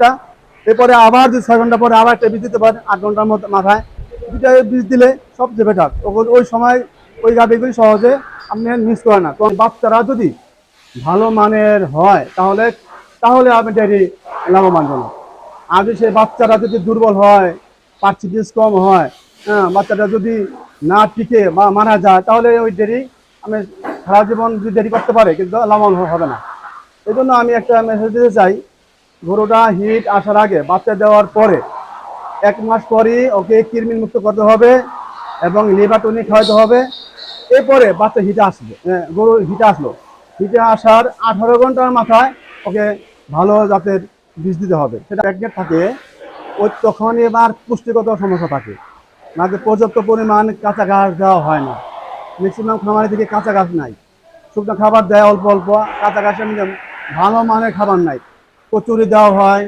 একটা, এরপরে আবার 6 ঘন্টা পরে আবার একটা বীজ দিতে পারেন 8 ঘন্টার মধ্যে মাথায়। দুটা বীজ দিলে সবচেয়ে বেটার। ওই সময় ওই গাভীগুলি সহজে আপনি মিস করে না। তো বাচ্চারা যদি ভালো মানের হয় তাহলে তাহলে আপনি ডেয়ারি লাভবানজনক। আর যদি সে বাচ্চারা যদি দুর্বল হয়, পার্সেন্টেজ কম হয়, হ্যাঁ, বাচ্চাটা যদি না টিকে বা মারা যায় তাহলে ওই ডেয়ারি আমি সারা জীবন যদি ডেয়ারি করতে পারে কিন্তু লাভবান হবে না। এই জন্য আমি একটা মেসেজ দিতে চাই, গরুটা হিট আসার আগে বাচ্চা দেওয়ার পরে 1 মাস পরই ওকে কৃমি মুক্ত করতে হবে এবং লিভার টনিক খাওয়াতে হবে। এরপরে বাচ্চা হিটে আসবে, গরু হিটে আসলো, হিটে আসার 18 ঘন্টার মাথায় ওকে ভালো জাতের বীজ দিতে হবে। সেটা প্রেগনেন্ট থাকে, ওই তখন এবার পুষ্টিগত সমস্যা থাকে, না যে পর্যাপ্ত পরিমাণ কাঁচা ঘাস দেওয়া হয় না। ম্যাক্সিমাম খামারের দিকে কাঁচা ঘাস নাই, শুকনো খাবার দেয় অল্প অল্প, কাঁচা ঘাসের ভালো মানের খাবার নাই, কচুরি দেওয়া হয়।